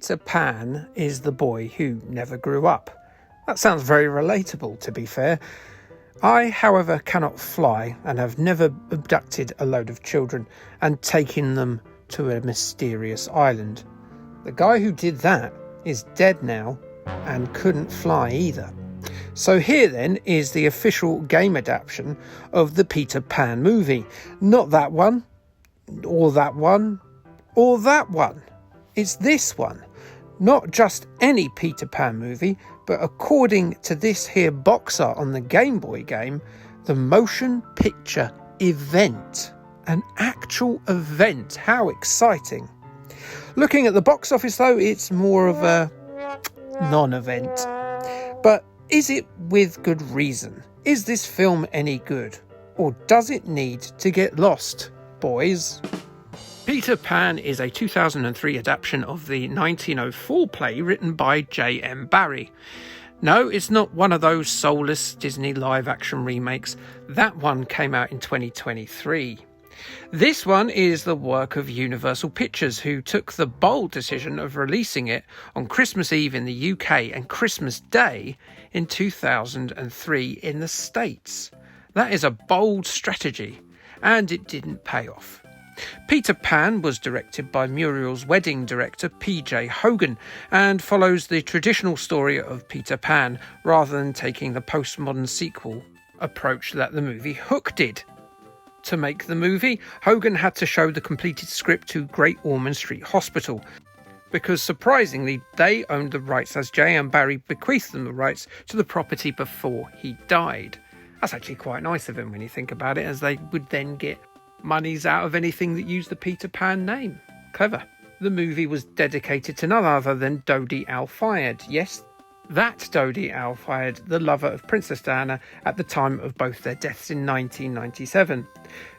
Peter Pan is the boy who never grew up. That sounds very relatable, to be fair. I, however, cannot fly and have never abducted a load of children and taken them to a mysterious island. The guy who did that is dead now and couldn't fly either. So here then is the official game adaptation of the Peter Pan movie. Not that one, or that one, or that one. It's this one. Not just any Peter Pan movie, but according to this here box art on the Game Boy game, the motion picture event. An actual event. How exciting. Looking at the box office though, it's more of a non-event. But is it with good reason? Is this film any good? Or does it need to get lost, boys? Peter Pan is a 2003 adaptation of the 1904 play written by J.M. Barrie. No, it's not one of those soulless Disney live-action remakes. That one came out in 2023. This one is the work of Universal Pictures, who took the bold decision of releasing it on Christmas Eve in the UK and Christmas Day in 2003 in the States. That is a bold strategy, and it didn't pay off. Peter Pan was directed by Muriel's wedding director P.J. Hogan and follows the traditional story of Peter Pan rather than taking the postmodern sequel approach that the movie Hook did. To make the movie, Hogan had to show the completed script to Great Ormond Street Hospital because, surprisingly, they owned the rights as J.M. Barrie bequeathed them the rights to the property before he died. That's actually quite nice of him when you think about it, as they would then get monies out of anything that used the Peter Pan name. Clever. The movie was dedicated to none other than Dodi Al-Fayed. Yes, that Dodi Al-Fayed, the lover of Princess Diana at the time of both their deaths in 1997.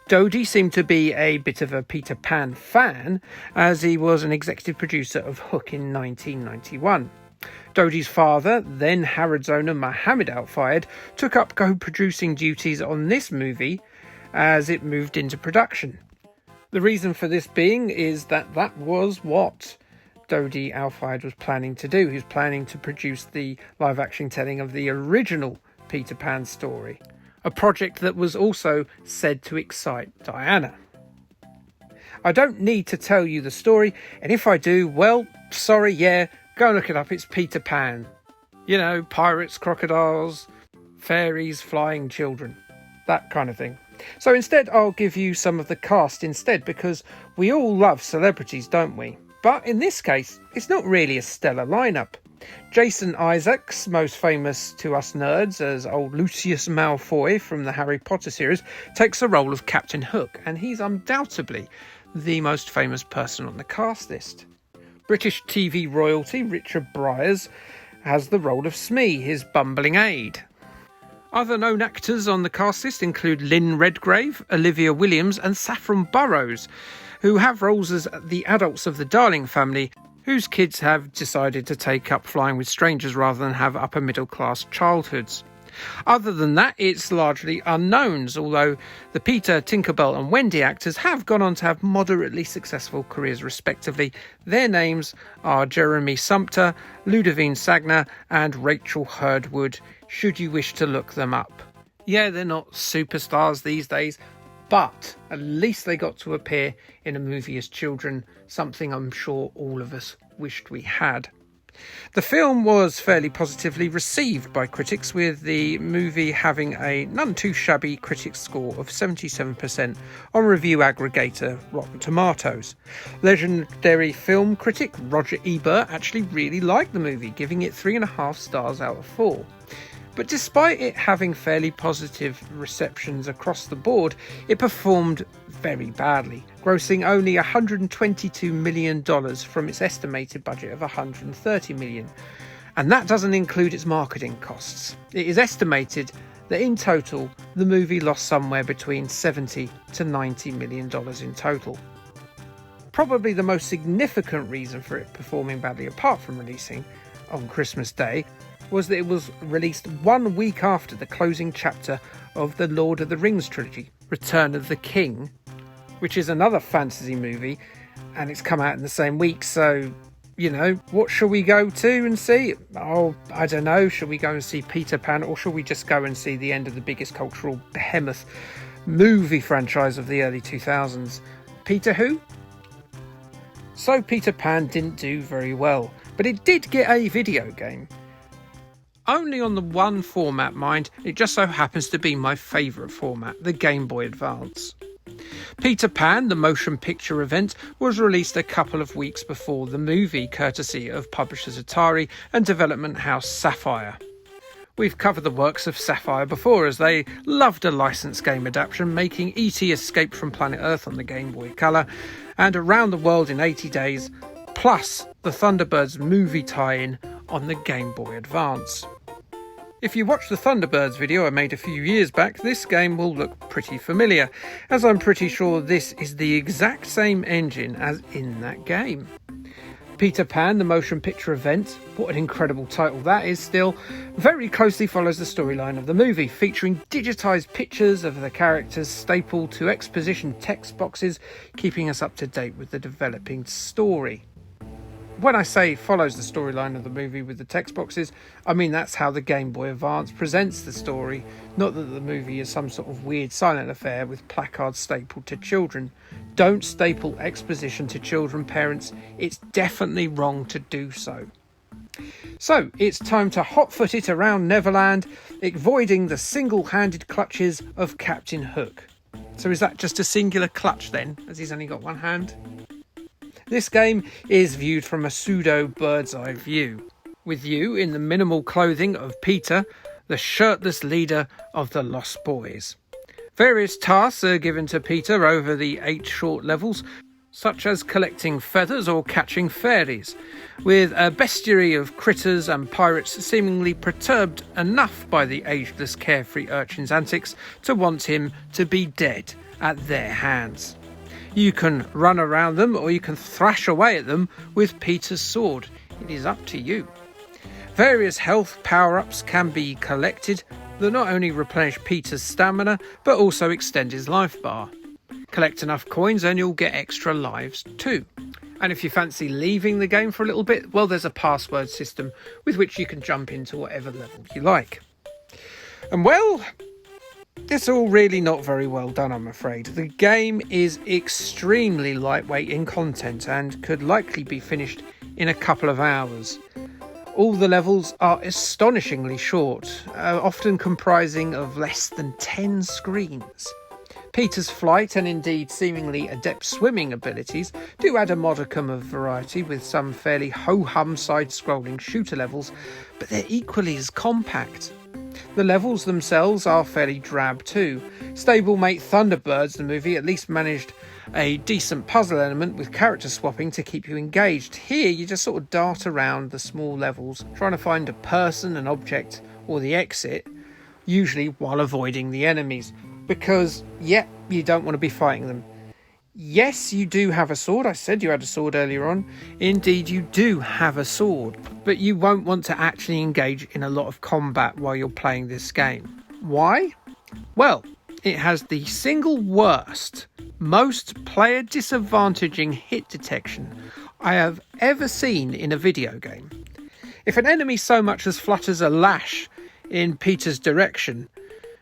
Dodi seemed to be a bit of a Peter Pan fan, as he was an executive producer of Hook in 1991. Dodi's father, then Harrods owner Mohammed Al-Fayed, took up co-producing duties on this movie as it moved into production. The reason for this being is that was what Dodi Al-Fayed was planning to do. He was planning to produce the live-action telling of the original Peter Pan story, a project that was also said to excite Diana. I don't need to tell you the story, and if I do, well, sorry, yeah, go and look it up. It's Peter Pan. You know, pirates, crocodiles, fairies, flying children, that kind of thing. So instead, I'll give you some of the cast instead, because we all love celebrities, don't we? But in this case, it's not really a stellar lineup. Jason Isaacs, most famous to us nerds as old Lucius Malfoy from the Harry Potter series, takes the role of Captain Hook, and he's undoubtedly the most famous person on the cast list. British TV royalty Richard Briers has the role of Smee, his bumbling aide. Other known actors on the cast list include Lynn Redgrave, Olivia Williams and Saffron Burrows, who have roles as the adults of the Darling family, whose kids have decided to take up flying with strangers rather than have upper middle class childhoods. Other than that, it's largely unknowns, although the Peter, Tinkerbell and Wendy actors have gone on to have moderately successful careers respectively. Their names are Jeremy Sumpter, Ludovine Sagna and Rachel Hurdwood, should you wish to look them up. Yeah, they're not superstars these days, but at least they got to appear in a movie as children, something I'm sure all of us wished we had. The film was fairly positively received by critics, with the movie having a none too shabby critics score of 77% on review aggregator Rotten Tomatoes. Legendary film critic Roger Ebert actually really liked the movie, giving it 3.5 stars out of 4. But despite it having fairly positive receptions across the board, it performed very badly, grossing only $122 million from its estimated budget of $130 million. And that doesn't include its marketing costs. It is estimated that in total, the movie lost somewhere between $70 to $90 million in total. Probably the most significant reason for it performing badly, apart from releasing on Christmas Day, was that it was released 1 week after the closing chapter of the Lord of the Rings trilogy, Return of the King, which is another fantasy movie, and it's come out in the same week, so You know, what shall we go to and see? Oh, I don't know. Shall we go and see Peter Pan, or shall we just go and see the end of the biggest cultural behemoth movie franchise of the early 2000s? Peter who? So Peter Pan didn't do very well, but it did get a video game. Only on the one format, mind. It just so happens to be my favourite format, the Game Boy Advance. Peter Pan, the motion picture event, was released a couple of weeks before the movie, courtesy of publishers Atari and development house Saffire. We've covered the works of Saffire before, as they loved a licensed game adaptation, making E.T. Escape from Planet Earth on the Game Boy Color and Around the World in 80 Days, plus the Thunderbirds movie tie-in on the Game Boy Advance. If you watch the Thunderbirds video I made a few years back, this game will look pretty familiar, as I'm pretty sure this is the exact same engine as in that game. Peter Pan, the motion picture event, what an incredible title that is still, very closely follows the storyline of the movie, featuring digitised pictures of the characters stapled to exposition text boxes, keeping us up to date with the developing story. When I say follows the storyline of the movie with the text boxes, I mean that's how the Game Boy Advance presents the story, not that the movie is some sort of weird silent affair with placards stapled to children. Don't staple exposition to children, parents. It's definitely wrong to do so. So, it's time to hot-foot it around Neverland, avoiding the single-handed clutches of Captain Hook. So is that just a singular clutch then, as he's only got one hand? This game is viewed from a pseudo bird's eye view, with you in the minimal clothing of Peter, the shirtless leader of the Lost Boys. Various tasks are given to Peter over the 8 short levels, such as collecting feathers or catching fairies, with a bestiary of critters and pirates seemingly perturbed enough by the ageless carefree urchin's antics to want him to be dead at their hands. You can run around them or you can thrash away at them with Peter's sword. It is up to you. Various health power-ups can be collected that not only replenish Peter's stamina but also extend his life bar. Collect enough coins and you'll get extra lives too. And if you fancy leaving the game for a little bit, well, there's a password system with which you can jump into whatever level you like. And well, it's all really not very well done, I'm afraid. The game is extremely lightweight in content and could likely be finished in a couple of hours. All the levels are astonishingly short, often comprising of less than 10 screens. Peter's flight and indeed seemingly adept swimming abilities do add a modicum of variety with some fairly ho-hum side-scrolling shooter levels, but they're equally as compact. The levels themselves are fairly drab too. Stablemate Thunderbirds, the movie, at least managed a decent puzzle element with character swapping to keep you engaged. Here you just sort of dart around the small levels trying to find a person, an object or the exit, usually while avoiding the enemies. Because, yeah, you don't want to be fighting them. Yes, you do have a sword. I said you had a sword earlier on. Indeed, you do have a sword. But you won't want to actually engage in a lot of combat while you're playing this game. Why? Well, it has the single worst, most player disadvantaging hit detection I have ever seen in a video game. If an enemy so much as flutters a lash in Peter's direction,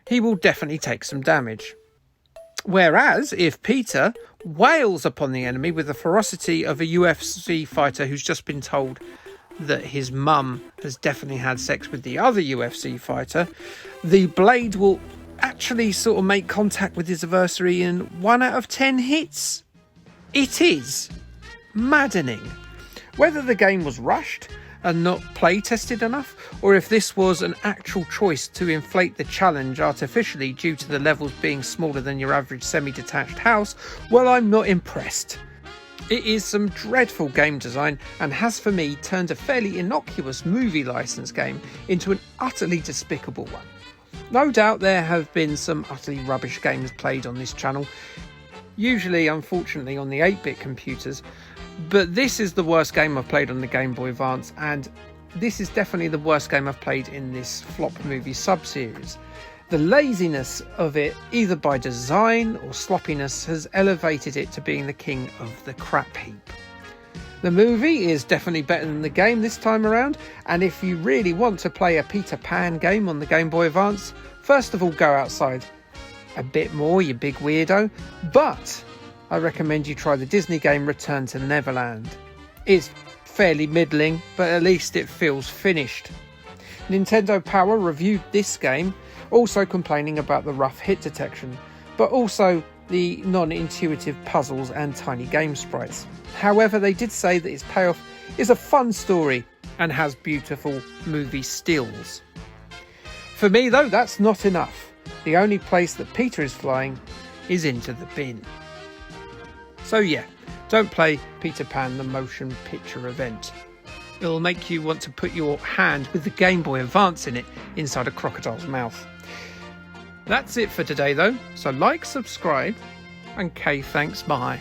he will definitely take some damage. Whereas if Peter wails upon the enemy with the ferocity of a UFC fighter who's just been told that his mum has definitely had sex with the other UFC fighter, the blade will actually sort of make contact with his adversary in 1 out of 10 hits. It is maddening. Whether the game was rushed and not play tested enough, or if this was an actual choice to inflate the challenge artificially due to the levels being smaller than your average semi-detached house, well, I'm not impressed. It is some dreadful game design and has for me turned a fairly innocuous movie license game into an utterly despicable one. No doubt there have been some utterly rubbish games played on this channel, usually unfortunately on the 8-bit computers, but this is the worst game I've played on the Game Boy Advance, and this is definitely the worst game I've played in this flop movie sub-series. The laziness of it, either by design or sloppiness, has elevated it to being the king of the crap heap. The movie is definitely better than the game this time around, and if you really want to play a Peter Pan game on the Game Boy Advance, first of all go outside a bit more, you big weirdo, but I recommend you try the Disney game Return to Neverland. It's fairly middling, but at least it feels finished. Nintendo Power reviewed this game, also complaining about the rough hit detection, but also the non-intuitive puzzles and tiny game sprites. However, they did say that its payoff is a fun story and has beautiful movie stills. For me though, that's not enough. The only place that Peter is flying is into the bin. So yeah, don't play Peter Pan the motion picture event. It'll make you want to put your hand with the Game Boy Advance in it inside a crocodile's mouth. That's it for today though, so like, subscribe, and K thanks, bye.